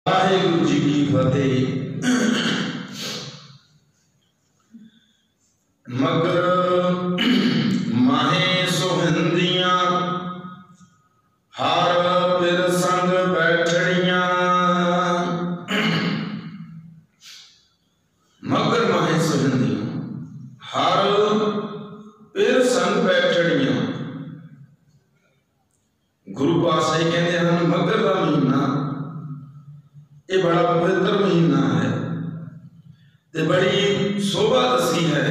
वाहिगुरू जी की फतेह। मगर माहे सुहिंदियां हार पिर संग बैठड़ियां। मगर माहे सुहिंदियां हार पिर संग बैठड़ियां। गुरु पातशाह कहते हैं मगर का महीना ये बड़ा पवित्र महीना है ते बड़ी शोभा दसी है।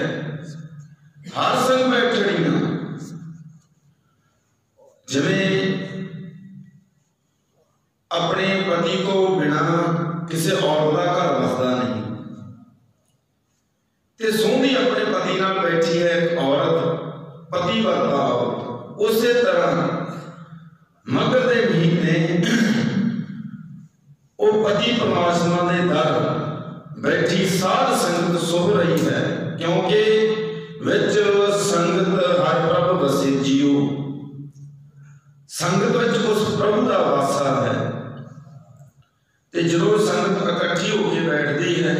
हर संग बैठड़ियां जिवें अपने पति को बिना किसी औरत का घर वसदा नहीं ते सोहनी अपने पति नाल बैठी है एक औरत, पति वर्ता औरत। उस तरह मगर दे महीने वो पति परमात्मा के दर बैठी साध संगत सोह रही है, क्योंकि विच संगत हर प्रभु वसे जियो। संगत विच उस प्रभु का वासा है ते जो संगत इकट्ठी होकर बैठती है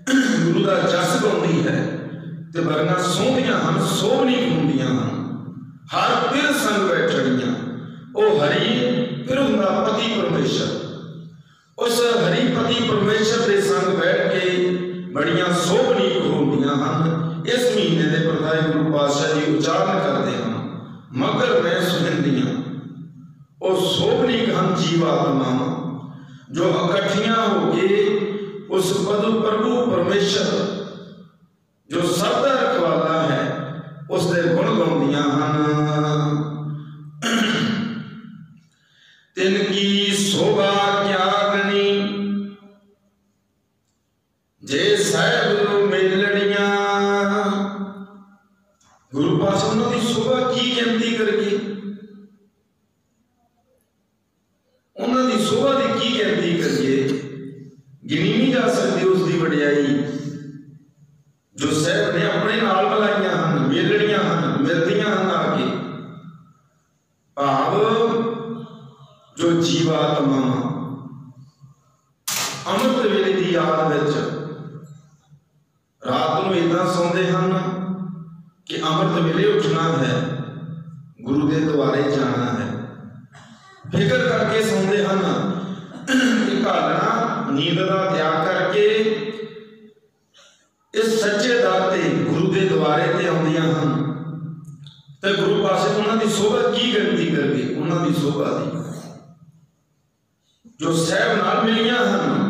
गुरु का जस गाउंदी है ते वर्ना सोहनियां हम सोहनी होंदियां हैं। हर पिर संग बैठड़ियां ओ हरि पिर हुंदा पति परमेश्वर। उस हरिपति परमेश्वर के संग बैठ के बड़ियां सोभनीक होंदियां हैं। इस महीने के प्रधान गुरु पातशाह जी उच्चारण करते हैं मगर मैं सुहिंदियां और सोभनीक हम जीवात्मा जो इकट्ठियां होके उस प्रभु परमेश्वर जो सबदा रखवाला है उसके गुण गाउंदियां हैं। तिनकी शोभा क्या जे साहब मेलड़ियां। गुरु पातशाह उन्होंने शोभा की गिनती करके उन्होंने शोभा की गिनती करिए गिनी नहीं जा सकती उसकी वडियाई जो साहब ने अपने नाल मिलाइया हैं, मेलड़ियां हैं, मिलदियां हैं आके। भाव जो जीवात्मा अमृत वेले की याद विच रात को इदा सौंदे हैं कि अमृत वेले उठना है, गुरु के द्वारे जाना है। फिक्र करके सौंदे हैं कि घालना नींद का त्याग करके इस सच्चे दाते गुरु के द्वारे ते आउंदियां हैं। तो गुरु पातशाह उन्होंने शोभा की गिनती करके उन्होंने शोभा दी जो साहब नाल मिलियां हैं।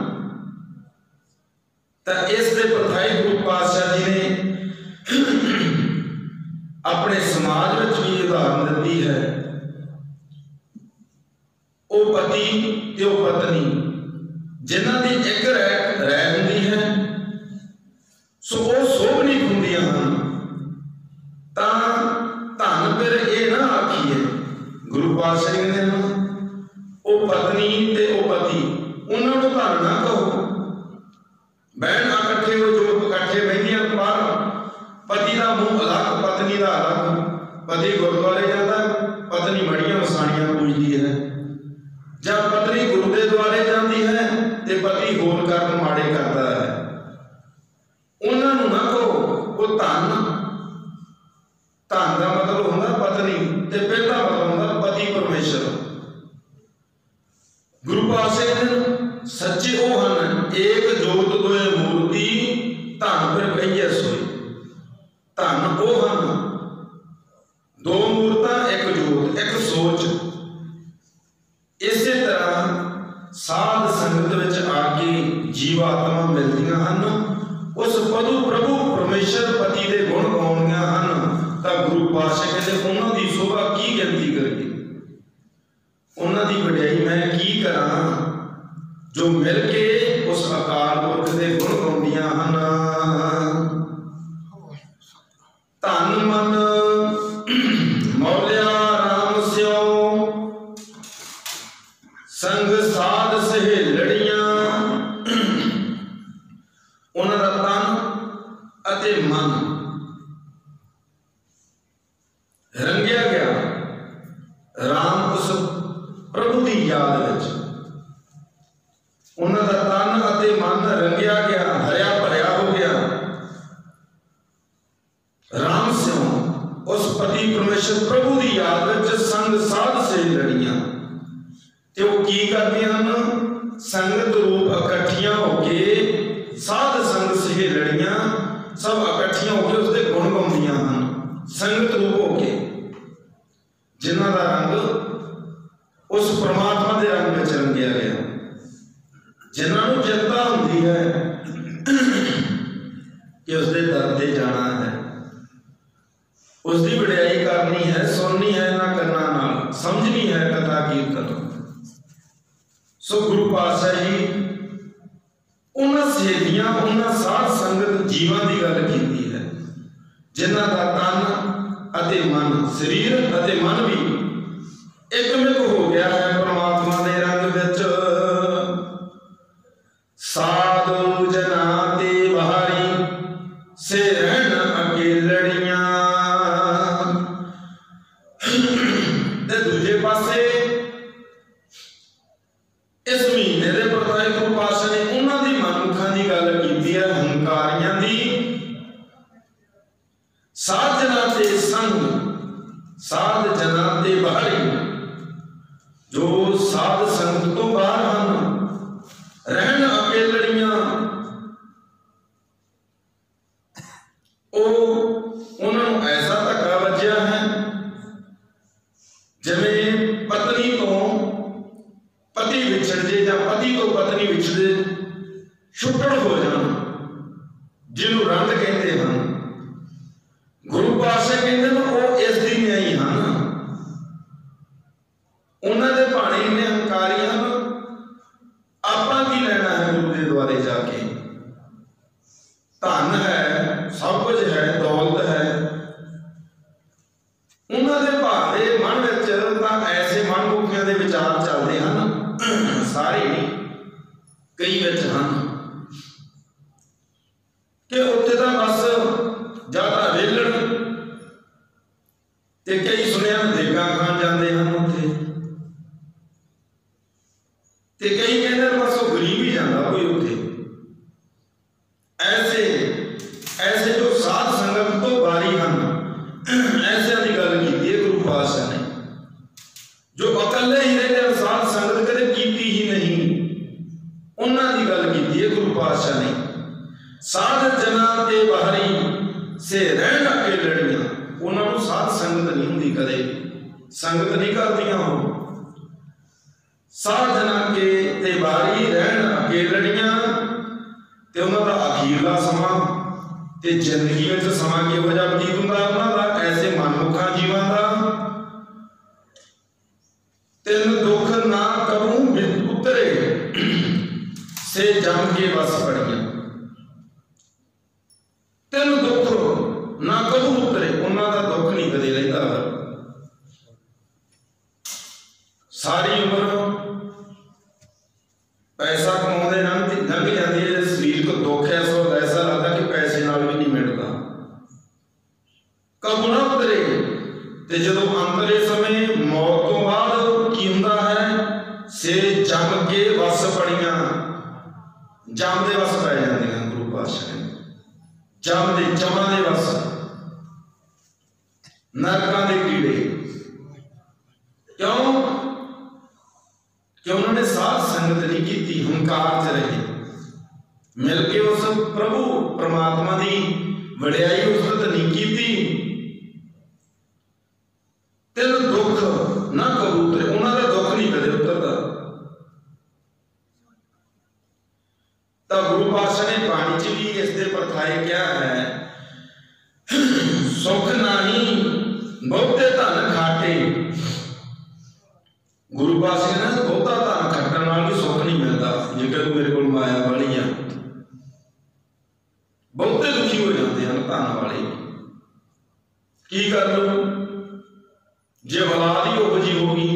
तो इस दे प्रथाई गुरु पातशाह जी ने अपने समाज में भी उदाहरण दी है। वो पति ते वो पत्नी जिन्हां दी एक रह हुंदी है सो वो सोभनीक हुंदियां हैं। तां धन फिर ये ना आखिए गुरु पातशाह जी कहते हैं वो पत्नी ते वो पति उन्होंने धन ना कहो। बहन इकट्ठे हो जो इकट्ठे बहदियां बाहर पति का मुंह अलग पत्नी का अलग। पति गुरुद्वारे जाता पत्नी बड़ियां वसाणियां पूजती है, जब पत्नी गुरु के द्वारे जाती है तो पति होर कर्म माड़े करता है। उन्होंने ना कहो वो धन धन का मतलब होंदा पत्नी ते पहला मतलब होंदा पति परमेश्वर। गुरु पातशाह सच्चे वो हैं एक जोत दोए मूर्ति धन फिर कहिए सोई। धन वो हैं दो मूर्ता एक जोत एक सोच। इस तरह साध संगत विच आके जीवात्मा मिलदियां हैं उस प्रभु परमेश्वर पति के गुण गाउंदियां हैं। तो गुरु पातशाह कहते उन्होंने शोभा की गिनती करके उन्होंने वडियाई मैं की करा जो मिलके उस अकाल पुरख के गुण गाउंदियां हैं। धन मन मौलिया राम स्यो संग साध सहेलड़ियां। उन्होंने तन अते मन रंगिया गया राम उस प्रभु की याद विच। उन्हां दा तन अते मन रंगिया गया, हरिया भरिया हो गया। राम सिंह उस पति परमेश्वर प्रभु की याद विच संग साध से लड़ियां ते वो की करदियां हन, संगत रूप इकट्ठियां होके साध संग से लड़ियां सब इकट्ठियां होके उसके गुण गाउंदियां हन, संगत रूप होके जिन्हां दा रंग उस परमात्मा के रंग में रंगिया गया, जिन्हां नूं चिंता हुंदी है कि उसके दर ते जाना है, उसकी वडियाई करनी है, सुननी है ना करना नाल, समझनी है कथा कीर्तन। सो गुरु पातशाह जी उन्हां सहेलियां उन्हां साध संगत जीवां की गल कीती है जिन्हां दा तन अते मन, शरीर अते मन भी एकमिक हो गया है परमात्मा के रंग विच। साधु जना ते बाहरी से रहन अकेलड़ियां। दूजे पासे इस महीने के प्रताप गुरु पातशाह ने उन्होंने मनुखों की गल की है, हंकारियां की। साध जना ते संग, साध जना ते बाहरी, जो साध संगत तो बाहर हैं, रहन अकेलड़ियां, उन्होंने ऐसा धक्का बजया है जिवें पत्नी तो पति विछड़ जे या पति तो पत्नी विछड़े छुट्टड़ हो जान, जिन्हों रंग कहते हैं। गुरु पातशाह कहते हैं वो इस दिन ही हैं, उन्होंने भाणे इन्ने हंकारी हैं, आपां की लेना है गुरु के द्वारे जाके। धन है, सब कुछ है, दौलत है, उन्होंने भारे मन विच तां ऐसे मनमुखियां दे विचार चलते हैं, सारे नहीं कई विच हैं कि उत्थे तां बस ज्यादा वेलण ते कई सुनिया देगा खान जाते हैं उत्थे, ते कई कहते बस वो गरीब ही जाता कोई उत्थे। ऐसे ऐसे जो साध संगत तो बारी हैं, ऐसे की गल की गुरु पातशाह ने, जो अकले ही रहते साध संगत कदे कीती ही नहीं, उन्हां दी गल की गुरु पातशाह ने। साध जना ते बाहरी से रहन अकेलड़ियां, उन्होंने साध संगत नहीं होंदी, कदे संगत नहीं करदियां हो। साध जना के ते बाहरी रहन अकेलड़ियां, ते उन्हां दा अखीरला समा ते जिंदगी विच समा किहो जिहा बतीत हुंदा उन्हां दा, ऐसे मनमुखा जीवां दा। तिन दुख ना करूं उतरे से जम के बस पड़ियां, तिन दुख ना करूं उतरे, उन्हां दा दुख नहीं कदे रहिंदा। सारी उम्र पैसा कमाउंदे लंघ जाती है, शरीर को दुख है, सो ऐसा लगता कि पैसे नाल भी नहीं मिटता, कब ना उतरे। ते जदों अंतले समय मौत तो बाद की हुंदा है, से जम के वस पड़ियां, जम दे वस पै जांदियां। गुरु पातशाह ने जम दे जमा दे वस, नरकां दे कीड़े। क्यों? कि उन्होंने साध संगत नहीं की, हंकार च रहे, मिलके उस प्रभु परमात्मा की वडियाई उस्तत नहीं की। तिन दुख ना कबू उतरे, उन्होंने दुख नहीं कदे उतरता। तो गुरु पातशाह ने बाणी च भी इसके परखाए क्या है, सुख नाही बहुते धन खाटे। गुरु पातशाह ने बहुता धन खट्टन नाल भी सुख नहीं मिलता, जेकर मेरे को माया वाली है, बहुते दुखी हो जाते हैं धन वाले। की कर लो जे औलाद ही उहो जी होगी,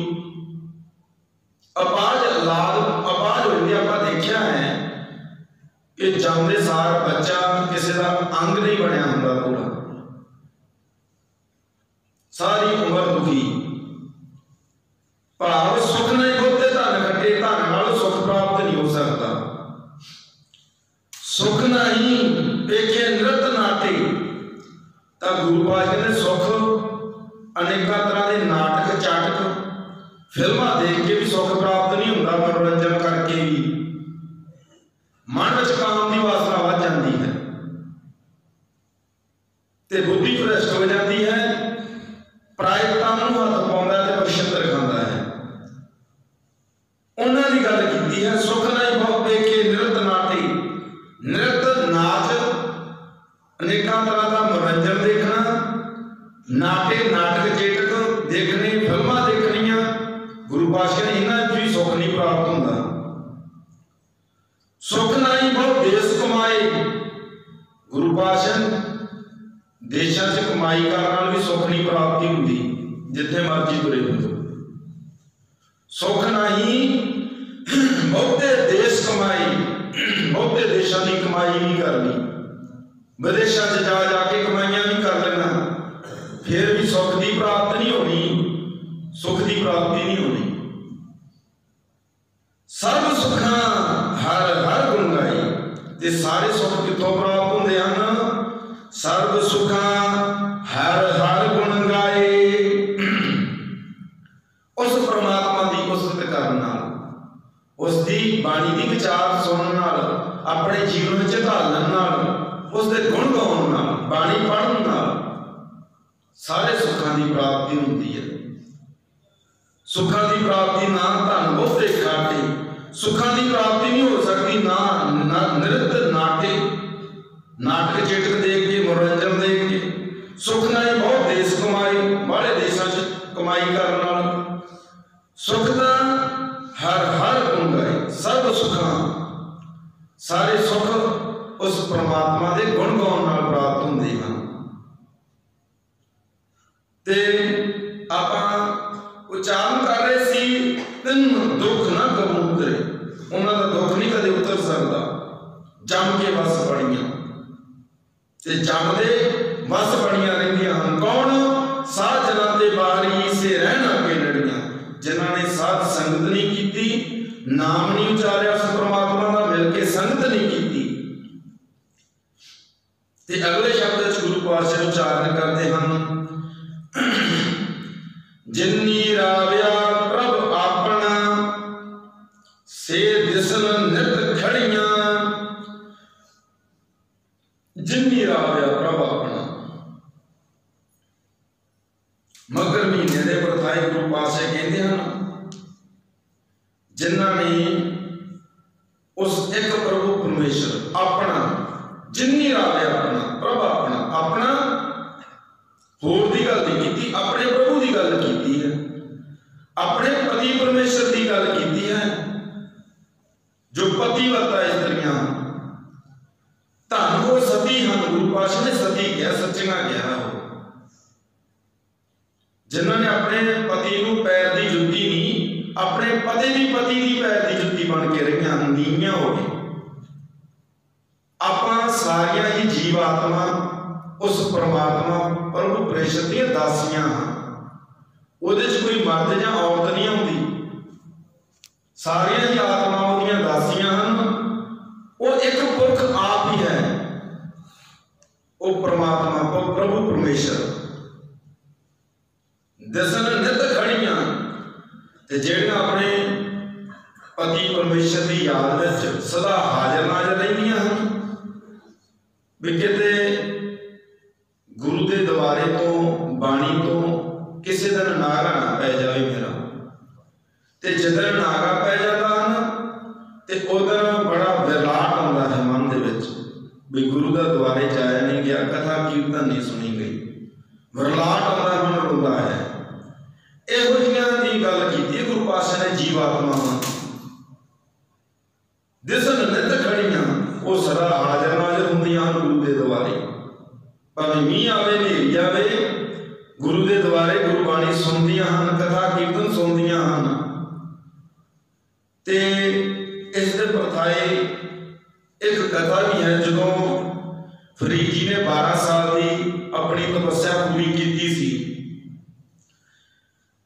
अपाज औलाद अपाज हो जाती। आप देखा है कि जमदे सार बच्चा किसी का अंग नहीं बनया हुंदा पूरा, सारी उम्र दुखी। भाव सुख नहीं होते, धन खट्टे, धन नाल सुख प्राप्त नहीं हो सकता। फिल्मां देख के भी सुख प्राप्त नहीं होता, मनोरंजन करके भी मन विच काम की वासना वध जाती है ते बुद्धि भ्रष्ट हो जाती है, प्रायिकता नूं हथ पाउंदा ते पछित्र खांदा है। उन्हां दी गल कीती है, सुख नहीं बहुत पेखे निरत नाटे, निरत नाच अनेकां तरह का मनोरंजन देखना, नाटे नाटक चेटक देखने, फिल्मां देखनियां, गुरु पातशाह इन्हां च भी सुख नहीं प्राप्त होंदा। सुख नहीं बहुत देश कमाए, गुरु पातशाह देशों से कमाई करने भी सुख नहीं प्राप्ति होंदी, जिथे मर्जी तुरे हो। सुख नहीं बहुते देश कमाई, बहुते देशों की कमाई भी करनी, विदेशों से जा जाके कमाइयां भी कर लेना, फिर भी सुख की प्राप्त नहीं होनी, सुख की प्राप्ति नहीं होनी। सर्व सुखा हर हर गुण गाई, ते सारे सुख कितों प्राप्त होंदे हैं? सर्व सुखा हर हर गुण गाए, उस परमात्मा की उस्तत करना, उसकी बाणी की विचार सुनने नाल, अपने जीवन में ढालण नाल, उसके गुण गाउण नाल, बाणी पढ़न नाल सारे सुखों की प्राप्ति होती है। सुखों की प्राप्ति ना धन बहुते खाटे, सुखों की प्राप्ति नहीं हो सकती ना नृत नाटे, नाटक चेटक देख के, मनोरंजन देख के। सुख नहीं बहुत देश कमाई, बड़े देशों से कमाई करने वाला, सुख का हर हर गुण गाए, सर्व सुखा सारे सुख उस परमात्मा के गुण गाउण नाल प्राप्त होंदे हैं। ते आपां उच्चारण कर रहे सी, तिन दुख ना कबू उतरे, उन्हां दा दुख नहीं कदे उतर सकता। जम के वस बड़ियां ते जम दे वस बड़ियां रहिंदियां हन। कौन? साध जनां दे बारी से रहना के लड़ियां, जिन्हां ने साध संगत नहीं कीती, नाम नहीं उचारिया उस परमात्मा दा, मिल के संगत नहीं कीती। ते अगले शब्द गुरु पातशाह उच्चारण करते हैं, जिन्नी राव्या प्रभ आपना से दिसन नित खड़ियां, जिन्नी राव्या प्रभ आपना। मगर महीने के परथाई गुरु पातशाह कहते हैं, जिन्हां ने उस एक प्रभु परमेश्वर अपना, जिन्नी राव्या अपना, प्रभ अपना, अपना होर दी गल नहीं की, अपने प्रभु की गल की है, अपने पति परमेश्वर की गल की है, जो पतिव्रता स्त्रियां धन वो सती हैं। गुरु पातशाह ने सती कहा, सच्चियां कहा, हो जिन्होंने अपने पति को पैर की जुत्ती नहीं, अपने पति की पैर की जुत्ती बन के रही, नीवियां हो गई। आप सारिया ही जीव आत्मा उस परमात्मा प्रभु परमेश्वर दी दासियां हैं, उहदे च कोई मर्द या औरत नहीं आउंदी, सारिया ही आत्मावां दीयां दासियां हैं। वो एक पुरख आप ही है, वो परमात्मा प्रभु परमेश्वर दसन नित खड़ियां, ते जेड़ियां अपने पति परमेश्वर की याद में सदा हाजिर नाजर रहिंदियां हैं। भी किते गुरु के दवारे तो, बाणी तो किसी दिन नागा ना पै जाए मेरा, ते जिधर नागा पै जाता है ते उधर बड़ा विरलाट आउंदा है मन दे विच, भी गुरु का द्वारे जाया नहीं गया, कथा कीर्तन नहीं सुनी गई, विरलाट आउंदा, मन रोंदा है। इहो जिहियां दी गल कीती गुरु पातशाह ने जीवात्मावां दिसन नित खड़ियां, वो सदा हाजिर नाजिर हुंदियां हन गुरु के द्वारे। भावें मीह आवे, नेरी आवे, गुरु के द्वारे गुरबाणी सुनदियां हन, कथा कीर्तन सुनदियां हन। ते इस दे परथाए एक कथा भी है, जदों फरीद जी ने 12 साल की अपनी तपस्या पूरी की सी,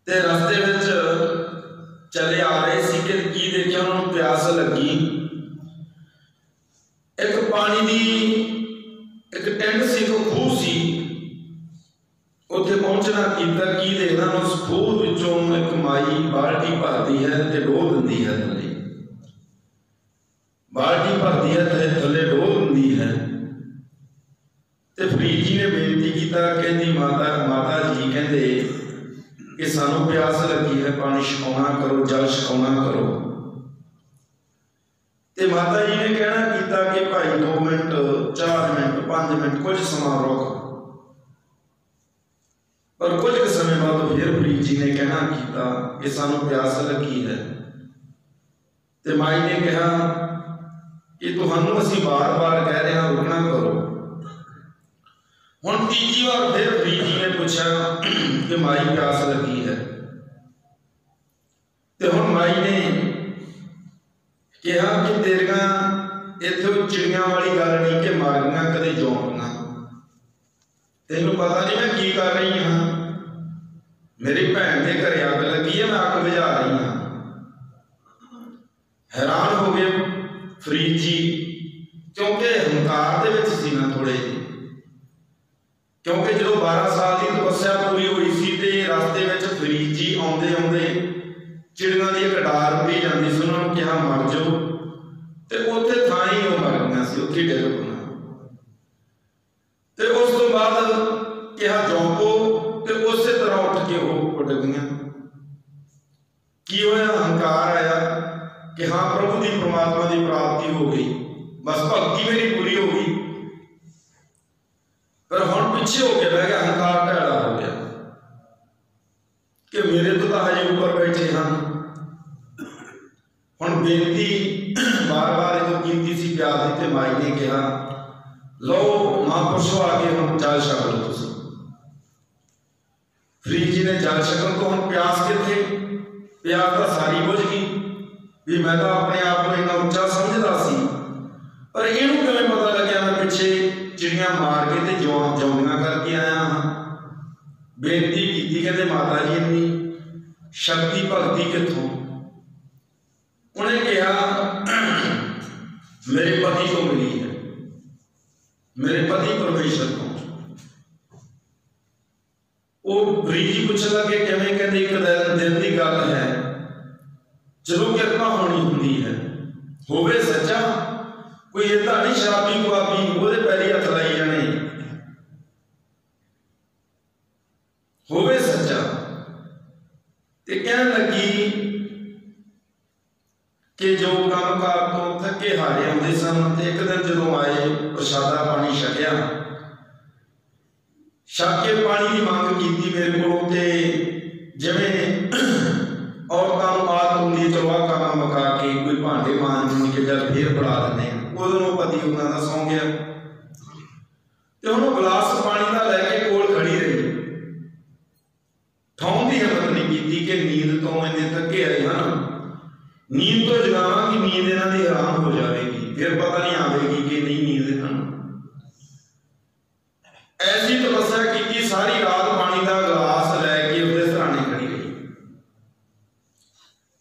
ते रस्ते विच चले आ रहे सी कि की देखिया उन्होंने प्यास लगी। एक पानी की एक टेंट सी, एक खूह सी, उत्थे पहुंचना कीता की देखदा उस खूह विचों एक माई बाल्टी भरती है ते डोल दिंदी है थल्ले, बाल्टी भरती है ते थल्ले डोल दिंदी है। ते फरीद जी ने बेनती कीता, कहंदी माता जी कहंदे कि सानू प्यास लगी है, पानी छकाउणा करो, जल छकाउणा करो। ते माता जी ने कहना कीता कि भाई 2 मिनट 4 मिनट 5 मिनट कुछ समा रुक। पर कुछ समय बाद फिर फरीद जी ने कहना कीता कि सानू प्यास लगी है। ते माई ने कहा कि तुहानू असीं बार बार कह रहे हैं रुकना करो। हुण तीजी बार फिर फरीद जी ने पूछा कि माई प्यास लगी है। ते हुण माई ने कहा कि तेरियां इत्थे चिड़ियां वाली गल नहीं कि मर गईयां कदे जौंपना, तेनू पता नहीं मैं की कर रही हाँ। मेरी भैन के घरे अग लगी है, मैं अग बुझा रही हाँ। हैरान हो गए फरीद जी, क्योंकि हंकार दे विच सी ना थोड़े, क्योंकि जो 12 साल की तपस्या पूरी हुई सी ते रास्ते में फरीद जी आउंदे आउंदे चिड़ियां दी एक डार पई जांदी सी, उन्होंने कहा मर जाओ, ते उत्थे थां ही वो मर गईयां सी, उत्थे डिग पईयां। ते उस तो बाद कहा जौंपो, ते उस तरह उठ के वो उड़ गईयां। की होया? हंकार आया कि हाँ प्रभु की परमात्मा की प्राप्ति हो गई, बस भक्ति मेरी पूरी हो गई। पर हुण पिछे होके बह गया, हंकार ढैला हो गया कि मेरे तो हजे ऊपर बैठे हैं। हुण बेनती बार बार जो कीती सी प्यास दी, ते माई ने कहा लो महापुरुषों आके हम जल छक लो। तुसीं फरीद जी ने जल छकन तो हम प्यास किथे? प्यास तो सारी बुझ गई भी मैं तो अपने आप को इन्ना उच्चा समझदा सी, पर इहनूं किवें पता लग्या मैं पिछे चिड़ियां मार के ते जौंदियां करके आया हाँ। बेनती की, कहते माता जी इन्नी शक्ति भगती कित्थों? उन्हें कहा मेरे पति को मिली है, मेरे पति परमेश्वर को। वो फरीद जी पूछन लगे किवें? कहते एक दिन की गल है, चलो किरपा होनी हुंदी है, होवे सच्चा, कोई इदा नहीं शराबी गुआबी वो पैरी हथ लाई जाने, होवे सच्चा। ते कहन लगी कि जो काम कार तो थके हारे आते सन, एक दिन जो आए प्रसादा पानी छकिया, छक के पानी की मंग की मेरे को, जिमें औरतों आदत होंगी चलो आ काम मुका के कोई भांडे मांज के जल फिर फड़ा देने, उदों पति उन्होंने सौ गया। तो उन्होंने गिलास पानी का लैके कोल खड़ी रही, ठौं की हिम्मत नहीं की कि नींद तो इन्ने थके आए हैं, नींद तो जगावांगी, नींद इन्हां दी हराम हो जाएगी, फिर पता नहीं आएगी कि नहीं नींद इन्हां। ऐसी तपस्या की, सारी रात पानी का गिलास लैके उसके सराने खड़ी रही।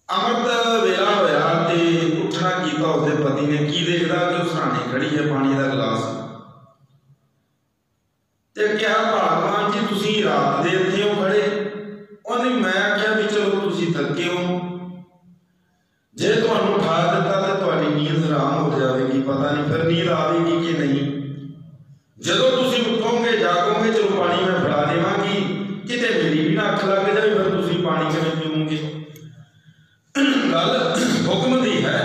अमृत वेला होया ते उठना कीता उसके पति ने, की देखदा कि उस सराने खड़ी है पानी का गिलास, ते क्या भगवान जी तुसीं रात दे इत्थे हो खड़े? उन्हें मैं आख्या भी चलो तुसीं थके हो, जे तुहानूं उठा दिता तो तुहाडी नींद हराम हो जाएगी, पता नहीं फिर नींद आएगी कि नहीं। जदों तुसीं उठोगे जागोगे चलो पानी मैं फड़ा देवांगी, किते मेरी भी ना अख लग जाए, फिर तुसीं पानी किवें पीओगे? गल हुक्म दी है,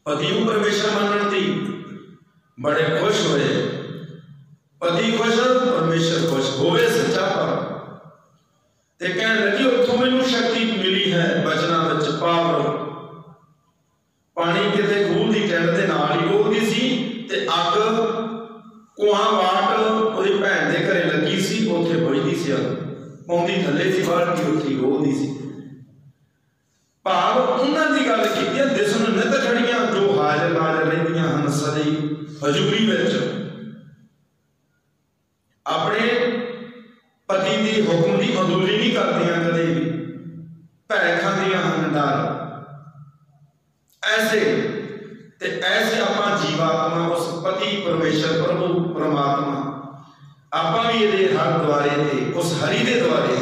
पति को परमेश्वर मानण दी। बड़े खुश होए, पति खुश परमेश्वर खुश, होवे सच्चा पर। ते कहन लगी उत्थों मैनूं शक्ति मिली है बचना विच पावर। पानी किते खूह दी टैंट दे नाल ही डोलदी सी, ते अग कुआं वाट ओदी भैन दे घरे लगी सी, उत्थे बुझदी सी अग, पौंदी थल्ले सी बाल्टी, उत्थे डोलदी सी। भाव उन्हां दी गल कीती, दिसन नित खड़ियां जो हाजर नाजर रहिंदियां हन सदी हजूरी विच, अपने पति की हुक्म की अदूरी नहीं करदियां, कदे भी भै खांदियां हन डर। ऐसे आपां जीवात्मा उस पति परमेश्वर प्रभु परमात्मा ਆਪਾਂ भी ये हर द्वारे ते उस हरि के द्वारे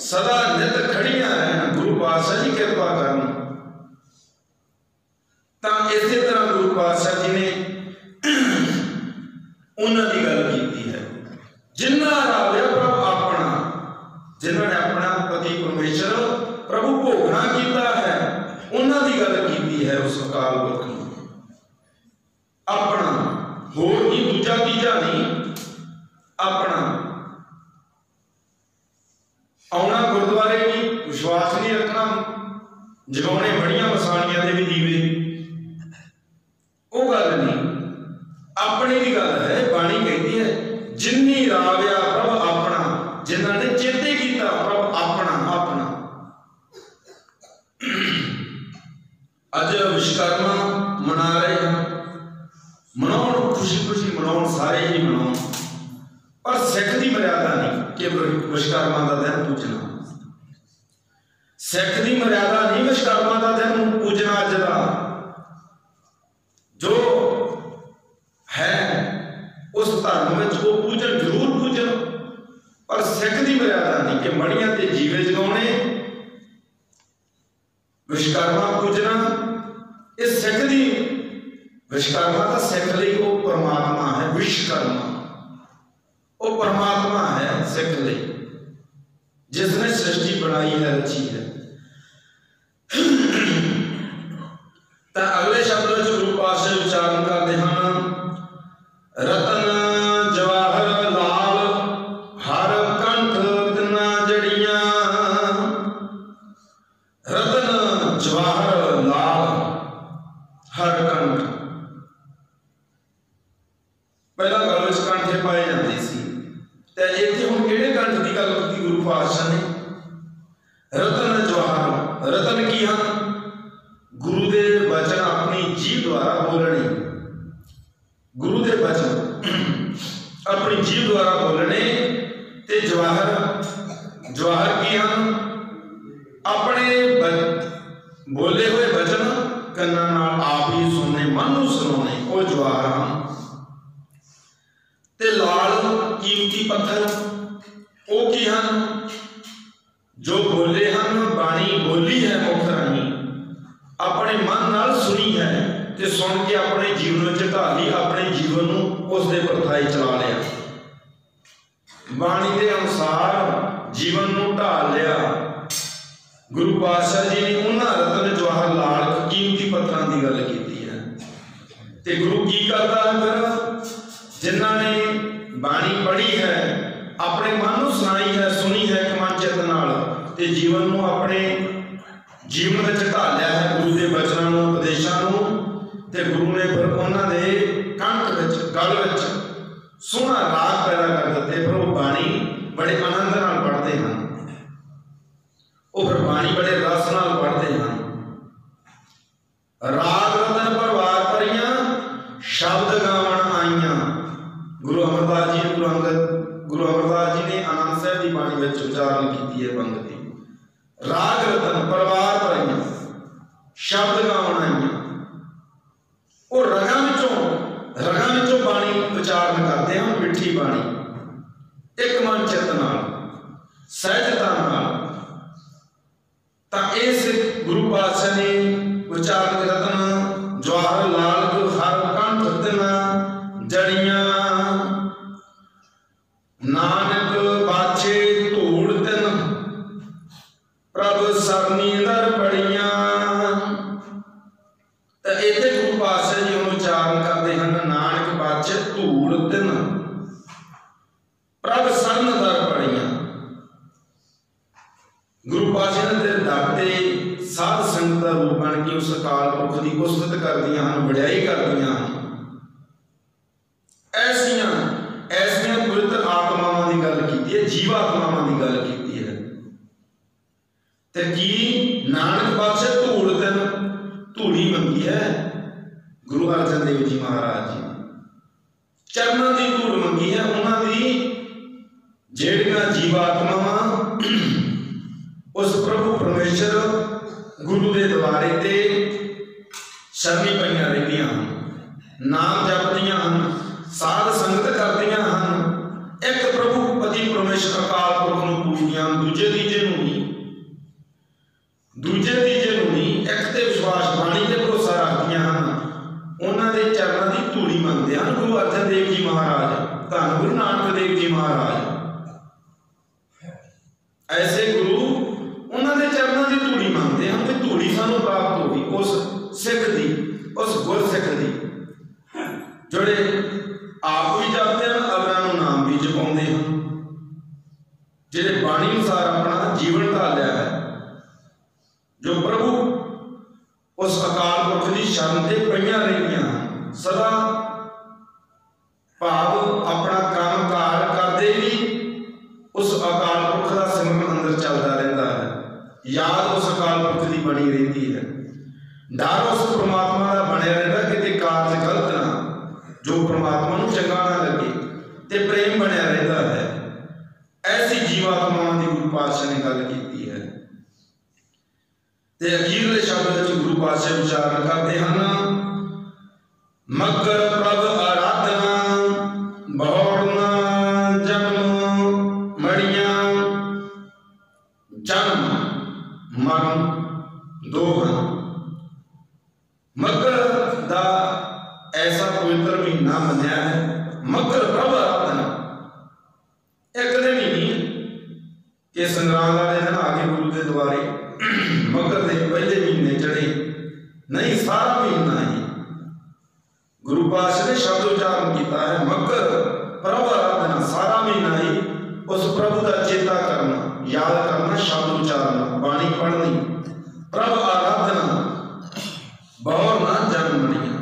सदा नित खड़ियां रहन। गुरु पातशाह जी कृपा करन। तो इस तरह गुरु पातशाह जी ने उन्होंने गल की है, जिन्ना रावया प्रभु अपना, जिन्होंने अपना पति परमेश्वर प्रभु भोगना किया है, उन्होंने गल की है उस अकाल पुरख ने। अपना होर नहीं, दूजा तीजा नहीं, अपना। आना गुरुद्वारे भी विश्वास नहीं रखना, जगाने बड़िया वसाणियां दे भी दीवे, वो गल नहीं। अपने की गल है। बाणी कहती है जिन्नी रावया प्रभु अपना, जिन्होंने चेते किया प्रभु अपना अपना। अज विश्वकर्मा मना रहे हैं, मनाओ खुशी खुशी मनाओ, सारे ही मनाओ, पर सिख की मर्यादा नहीं कि विश्वकर्मा का दिन पूजना। सिख की मर्यादा नहीं विश्वकर्मा का दिन पूजना। अज का जो है उस धर्म में वो पूजन जरूर पूजन, पर सिख की मर्यादा नहीं कि मड़ियां ते जीवे जगाने, विश्वकर्मा पूजना। इस सिख की विश्वकर्मा का सिख लिए वो परमात्मा है। विश्वकर्मा वो परमात्मा है सिख लिए, जिसने सृष्टि बनाई है, रची है। तो अगले शब्द में गुरु पातशाह उच्चारण करते हैं, रतन जवाहर लाल हर कंठ तिना जड़ियां। रतन जवाहर लाल हर कंठ, पहला गल में कंठे पाए जाते सी, ते इत्थे हुण किहड़े कंठ की गल की गुरु पातशाह ने? रतन जवाहर। रतन की हैं? गुरु दे वचन अपनी जीभ द्वारा बोलने, गुरु दे वचन अपनी जीभ द्वारा बोलने। ते जवाहर, जवाहर की हैं? अपने बोले हुए वचन कन्ना नाल आप ही सुनने, मन नूं सुनाने, वो जवाहर हैं। ते लाल कीमती पत्थर, वो की हैं? जो बोले हैं, बाणी बोली है मुख राही, अपने मन नाल सुनी है, ते सुन के अपने जीवन में ढाली, अपने जीवन नूं उस दे परथाई चला लिया, बाणी के अनुसार जीवन नूं ढाल लिया। गुरु पातशाह जी ने उन्हां रतन जवाहर लाल कीमती पत्थरां की गल की है। ते गुरु की करता है फिर? जिन्हां ने बाणी पढ़ी है, अपने मन नूं सुनाई है, सुनी है मन चित नाल, ते जीवन नूं अपने जीवन में ढालिया है गुरु के वचनों नूं, उपदेशों नूं। ते गुरु ने फिर उन्हां दे कंठ विच, गल विच सोहना राग पैदा कर दिते। फिर वो बाणी बड़े आनंद नाल पढ़ते हैं, वो फिर बाणी बड़े रस नाल पढ़ते हैं। राग रतन परवार भरियां, शब्द गावन आईयां। गुरु अमरदास जी, गुरु अमरदास जी ने आनंद साहब की बाणी में उच्चारण की है पंक्ति, राग रतन परवार भरियां, शब्द गावन आईयां। वो रगां विचों बाणी उच्चारण करते हैं, मिठी बाणी, एक मन चित नाल, सहजता नाल। तां इस गुरु पातशाह ने उच्चारण रतन जवाहर लाल को हर कंठ तिना जड़ियां। नानक बाछे धूड़ तिन प्रभ सरनी दर पड़ियां। तो इतने गुरु पातशाह जी हम उच्चारण करते हैं, नानक बाछे धूड़ तिन प्रभ सरन दर पड़ियां। गुरु पातशाह ने दाते साध संगत का रूप बन के उस अकाल पुरख की उस्तत करदियां हन, वडियाई करदियां हन। ऐसियां पवित्र आत्मावां की गल की है, जीवात्मावां की गल की है। ते की नानक पातशाह धूड़ तिन, धूड़ी मंगी है गुरु अर्जन देव जी महाराज जी, चरणों की धूड़ मंगी है। उन्होंने जेड़ियां जीवात्मावां उस प्रभु परमेश्वर गुरु के द्वारे ते शरणी पईयां रहिंदियां हन, नाम जपदियां हन, ਸਾਧ ਸੰਗਤ ਕਰਦੀਆਂ ਹਨ, ਇੱਕ ਪ੍ਰਭੂ ਪਤੀ ਪਰਮੇਸ਼ਰ ਅਕਾਲ ਪੁਰਖ ਨੂੰ ਪੂਜਦੀਆਂ, ਦੂਜੇ ਤੀਜੇ ਨੂੰ ਨਹੀਂ, ਇੱਕ ਤੇ ਵਿਸ਼ਵਾਸ ਬਾਣੀ ਤੇ ਭਰੋਸਾ ਰੱਖਦੀਆਂ ਹਨ, ਉਹਨਾਂ ਦੇ ਚਰਨਾਂ ਦੀ ਧੂੜੀ ਮੰਗਦੇ ਹਨ। ਗੁਰੂ ਅਰਜਨ ਦੇਵ ਜੀ ਮਹਾਰਾਜ, ਧੰਨ ਗੁਰੂ ਨਾਨਕ ਦੇਵ ਜੀ ਮਹਾਰਾਜ, ਐਸੇ ਗੁਰੂ ਉਹਨਾਂ ਦੇ ਚਰਨਾਂ ਦੀ ਧੂੜੀ ਮੰਗਦੇ ਹਨ ਕਿ ਧੂੜੀ ਸਾਨੂੰ ਪ੍ਰਾਪਤ ਹੋਵੇ ਉਸ ਸਿੱਖ ਦੀ, ਉਸ ਗੁਰਸਿੱਖ ਦੀ, ਜਿਹੜੇ ਆਪ ਵੀ ਜਪਦੇ ਹਨ, ਅਵਰਾਂ ਨੂੰ ਨਾਮ ਵੀ ਜਪਾਉਂਦੇ ਹਨ, ਜਿਹੜੇ ਬਾਣੀ ਅਨੁਸਾਰ ਆਪਣਾ ਜੀਵਨ ਢਾਲਿਆ ਹੈ, ਜੋ ਪ੍ਰਭੂ ਉਸ ਅਕਾਲ ਪੁਰਖ ਦੀ ਸ਼ਰਨ ਤੇ ਪਈਆਂ ਰਹਿੰਦੀਆਂ ਹਨ, ਸਦਾ ਭਾਵ ਆਪਣਾ ਕੰਮ ਕਾਰ ਕਰਦੇ ਵੀ ਉਸ ਅਕਾਲ ਪੁਰਖ ਦਾ ਸਿਮਰਨ ਅੰਦਰ ਚੱਲਦਾ ਰਹਿੰਦਾ ਹੈ, ਯਾਦ ਉਸ ਅਕਾਲ ਪੁਰਖ ਦੀ ਬਣੀ ਰਹਿੰਦੀ ਹੈ, ਡਰ ਉਸ ਪ੍ਰਮਾਤਮਾ ਦਾ ਬਣਿਆ ਰਹਿੰਦਾ ਕਿਤੇ ਕਾਰਜ ਗਲਤ ਨਾ, ਜੋ ਪ੍ਰਮਾਤਮਾ ਨੂੰ ਚੰਗਾ ਨਾ ਲੱਗੇ, ਤੇ ਪ੍ਰੇਮ ਬਣਿਆ ਰਹਿੰਦਾ ਹੈ। ਐਸੀ ਜੀਵਾਤਮਾਵਾਂ ਦੀ ਗੁਰੂ ਪਾਤਸ਼ਾਹ ਨੇ ਗੱਲ ਕੀਤੀ ਹੈ। ਤੇ ਅਖੀਰਲੇ ਸ਼ਬਦ ਵਿੱਚ ਗੁਰੂ ਪਾਤਸ਼ਾਹ ਉਚਾਰਨ ਕਰਦੇ ਹਨ, ਮਗਰ ਪ੍ਰਭ ਆਰਾਧਨਾ ਬਹੁੜ ਨਾ ਜਨਮ ਮੜੀਆਂ, ਜਨਮ ਮਰਨ ਦੋ ਹਨ। ਮੱਘਰ ਦਾ ਐਸਾ ਪਵਿੱਤਰ ਮਹੀਨਾ ਮੰਨਿਆ ਹੈ, ਮੱਘਰ ਪ੍ਰਭ ਆਰਾਧਨਾ, ਇੱਕ ਦਿਨ ਹੀ ਨਹੀਂ ਕਿ ਸੰਗਰਾਂਦ ਵਾਲੇ ਦਿਨ ਆ ਕੇ ਗੁਰੂ ਦੇ ਦੁਆਰੇ ਮੱਘਰ ਦੇ ਪਹਿਲੇ ਮਹੀਨੇ ਚੜੇ, ਨਹੀਂ, ਸਾਰਾ ਮਹੀਨਾ ਹੀ ਗੁਰੂ ਪਾਤਸ਼ਾਹ ਨੇ ਸ਼ਬਦ ਉਚਾਰਨ ਕੀਤਾ ਹੈ, ਮੱਘਰ ਪ੍ਰਭ ਆਰਾਧਨਾ, ਸਾਰਾ ਮਹੀਨਾ ਹੀ ਉਸ ਪ੍ਰਭੂ ਦਾ ਚੇਤਾ ਕਰਨਾ, ਯਾਦ ਕਰਨਾ, ਸ਼ਬਦ ਉਚਾਰਨਾ, ਬਾਣੀ ਪੜ੍ਹਨੀ, ਪ੍ਰਭ ਆਰਾਧਨਾ ਬਹੁਰ ਨਾ ਜਨਮ ਮਣੀਆਂ,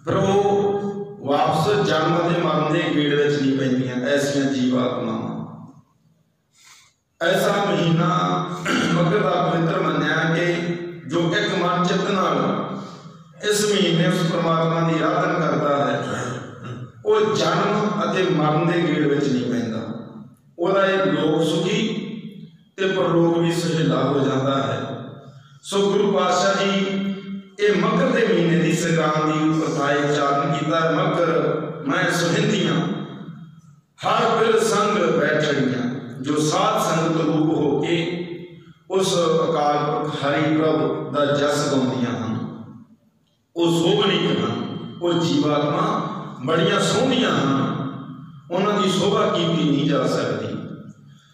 ਪਰ ਉਹ ਵਾਪਸ ਜਨਮ ਦੇ ਮਰਨ ਦੇ ਗੇੜ ਵਿੱਚ ਨਹੀਂ ਪੈਂਦੀਆਂ ਐਸੀਆਂ ਜੀਵਾਤਮਾਵਾਂ। ऐसा महीना मगर का पवित्र मन्या कि जो एक मन चित नाल इस महीने उस परमात्मा की आराधना करता है, वो जन्म अते मरण के गेड़ विच नहीं पैंदा, ओहदा एक लोक सुखी ते परलोक भी सुहेला हो जाता है। सो गुरु पातशाह जी ये मगर के महीने की संगरांद की प्रथाएं उच्चारण किया है, मगर मैं सुहिंदियां हर बिल संग बैठड़ियां, जो साध संगत रूप होके उस अकाल पुरख हरि प्रभु का जस गाउंदियां हन, वो सोभनिक हन, वो जीवात्मा बड़ियां सोहनियां हन, उन्हां दी शोभा कीती नहीं जा सकती।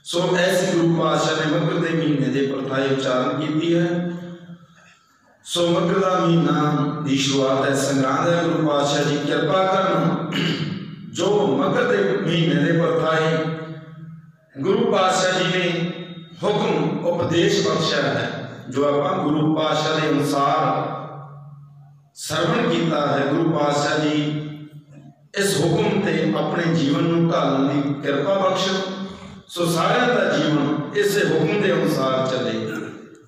सो ऐसी गुरु पातशाह ने मगर के महीने के प्रथाएं उच्चारण की है। सो मगर का महीना की शुरुआत है, संगरांद है, गुरु पातशाह जी कृपा करन जो मगर के महीने के प्रथाएं गुरु पातशाह जी ने हुक्म उपदेश बख्शा है, जो आप गुरु पातशाह के अनुसार श्रवण किया है। गुरु पातशाह जी इस हुक्म ते अपने जीवन को ढालने की कृपा बख्श, सो सारिਆਂ का जीवन इस हुक्म के अनुसार चले,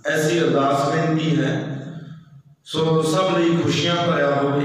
ऐसी अरदास बेनती है। सो सब ਲਈ खुशियां भरिया होवे।